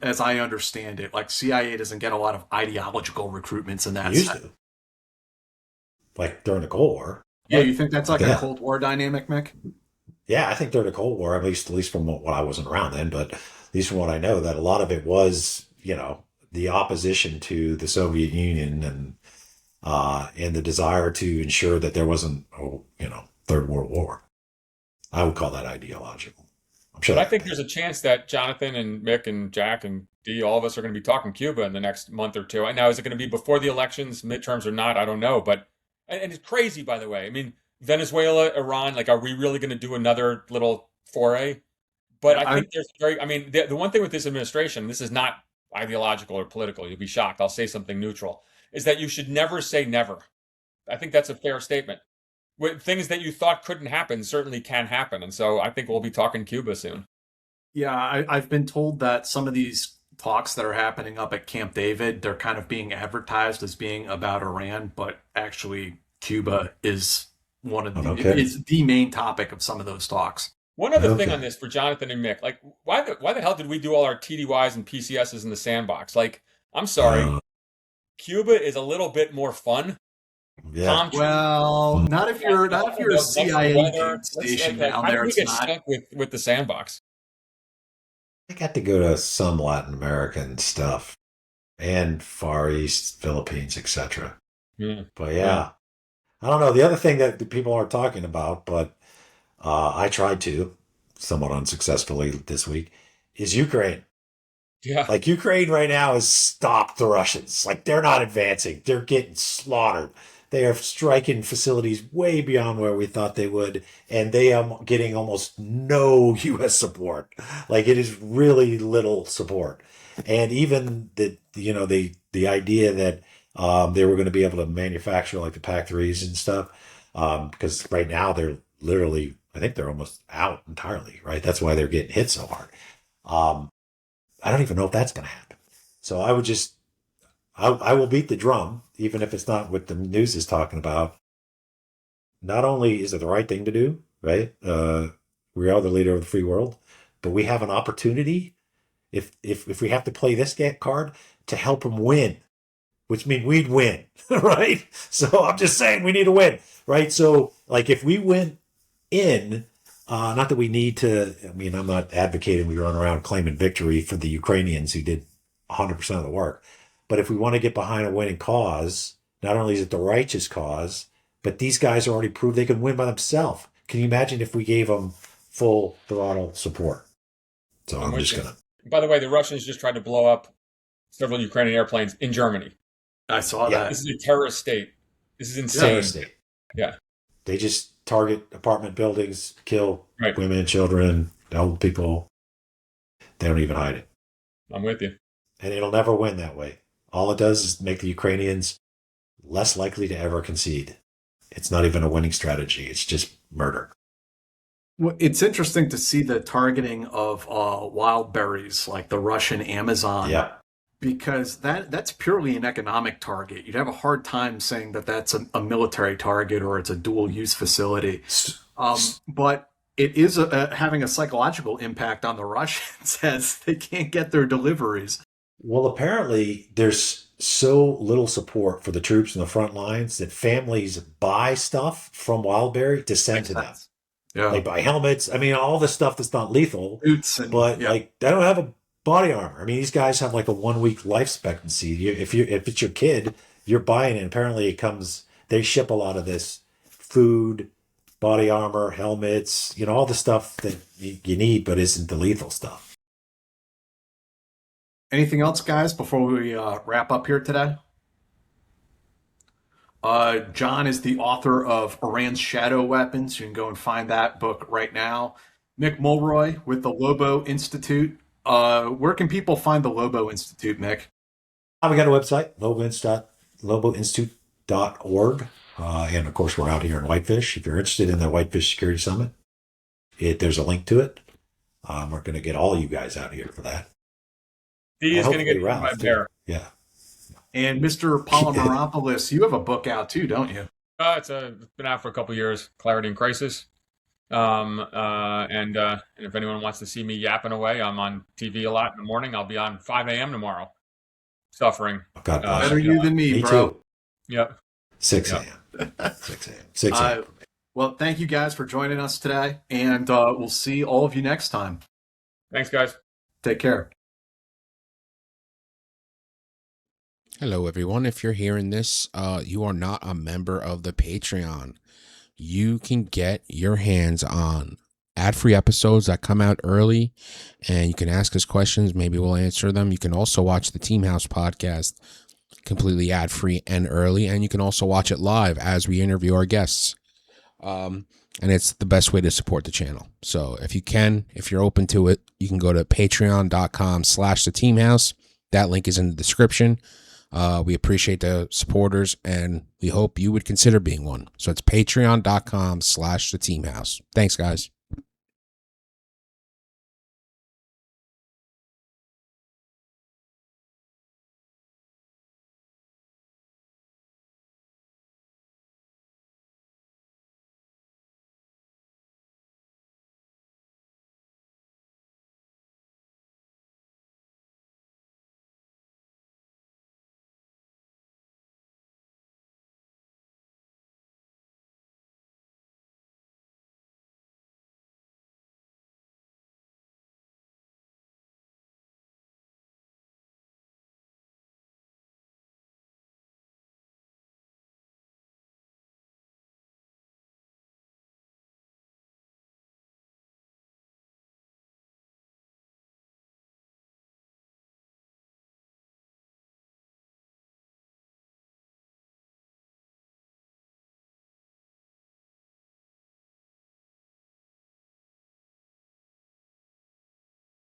as I understand it. Like CIA doesn't get a lot of ideological recruitments in that Used sense. to. Like during the Cold War. Yeah, you think that's like a Cold War dynamic, Mick? Yeah, I think during the Cold War, at least from what I wasn't around then, but at least from what I know, that a lot of it was, the opposition to the Soviet Union and the desire to ensure that there wasn't, Third World War. I would call that ideological. I'm sure. But I think there's a chance that Jonathan and Mick and Jack and Dee, all of us are going to be talking Cuba in the next month or two. Now, is it going to be before the elections, midterms or not? I don't know. But, and it's crazy, by the way. I mean, Venezuela, Iran, like, are we really going to do another little foray? But I think the one thing with this administration, this is not ideological or political, you'll be shocked, I'll say something neutral, is that you should never say never. I think that's a fair statement. With things that you thought couldn't happen certainly can happen. And so I think we'll be talking Cuba soon. Yeah, I've been told that some of these talks that are happening up at Camp David, they're kind of being advertised as being about Iran, but actually Cuba is is the main topic of some of those talks. One other thing on this for Jonathan and Mick, like why the hell did we do all our TDYs and PCSs in the sandbox? Like, I'm sorry, Cuba is a little bit more fun. Yeah. Well, not if you're a CIA station down there. How do we get stuck with the sandbox? I got to go to some Latin American stuff and Far East, Philippines, etc. But I don't know. The other thing that the people aren't talking about, but I tried to, somewhat unsuccessfully this week, is Ukraine. Yeah. Like Ukraine right now has stopped the Russians. Like they're not advancing. They're getting slaughtered. They are striking facilities way beyond where we thought they would. And they are getting almost no U.S. support. Like it is really little support. And even the idea that they were going to be able to manufacture like the PAC-3s and stuff, because right now they're literally, I think they're almost out entirely, right? That's why they're getting hit so hard. I don't even know if that's going to happen. So I would I will beat the drum, even if it's not what the news is talking about. Not only is it the right thing to do, right? We are the leader of the free world, but we have an opportunity, if we have to play this card, to help them win. which means we'd win, right? So I'm just saying we need to win, right? So like if we win in, not that we need to, I mean, I'm not advocating we run around claiming victory for the Ukrainians who did 100% of the work. But if we want to get behind a winning cause, not only is it the righteous cause, but these guys already proved they can win by themselves. Can you imagine if we gave them full throttle support? So I'm just going to. By the way, the Russians just tried to blow up several Ukrainian airplanes in Germany. I saw that. This is a terrorist state. This is insane. Terrorist state. Yeah. They just target apartment buildings, kill Right. women, children, old people. They don't even hide it. I'm with you. And it'll never win that way. All it does is make the Ukrainians less likely to ever concede. It's not even a winning strategy. It's just murder. Well, it's interesting to see the targeting of wild berries like the Russian Amazon. Yeah. Because that's purely an economic target. You'd have a hard time saying that that's a military target or it's a dual use facility. But it is having a psychological impact on the Russians as they can't get their deliveries. Well, apparently there's so little support for the troops in the front lines that families buy stuff from Wildberry to send to them. Yeah. They buy helmets. I mean, all the stuff that's not lethal. Boots and, but like they don't have a body armor. I mean, these guys have like a 1 week life expectancy. If it's your kid, you're buying it. Apparently it comes, they ship a lot of this food, body armor, helmets, all the stuff that you need, but isn't the lethal stuff. Anything else, guys, before we wrap up here today? Jon is the author of Iran's Shadow Weapons. You can go and find that book right now. Mick Mulroy with the Lobo Institute. Where can people find the Lobo Institute, Mick? We got a website, loboinstitute.org. And of course, we're out here in Whitefish. If you're interested in the Whitefish Security Summit, there's a link to it. We're going to get all you guys out here for that. He is going to get my bear. Yeah. And Mr. Polymeropoulos, you have a book out too, don't you? It's been out for a couple of years, Clarity in Crisis. And if anyone wants to see me yapping away, I'm on TV a lot in the morning. I'll be on 5 a.m. tomorrow, suffering. God bless better you than me, bro. Too. Yep. 6 a.m. 6 a.m. 6 a.m. Well, thank you guys for joining us today, and we'll see all of you next time. Thanks, guys. Take care. Hello, everyone. If you're hearing this, you are not a member of the Patreon. You can get your hands on ad-free episodes that come out early, and you can ask us questions. Maybe we'll answer them. You can also watch the Team House podcast completely ad-free and early, and you can also watch it live as we interview our guests. And it's the best way to support the channel. So if you're open to it, you can go to patreon.com/theteamhouse. That link is in the description. We appreciate the supporters, and we hope you would consider being one. So it's patreon.com/theteamhouse. Thanks, guys.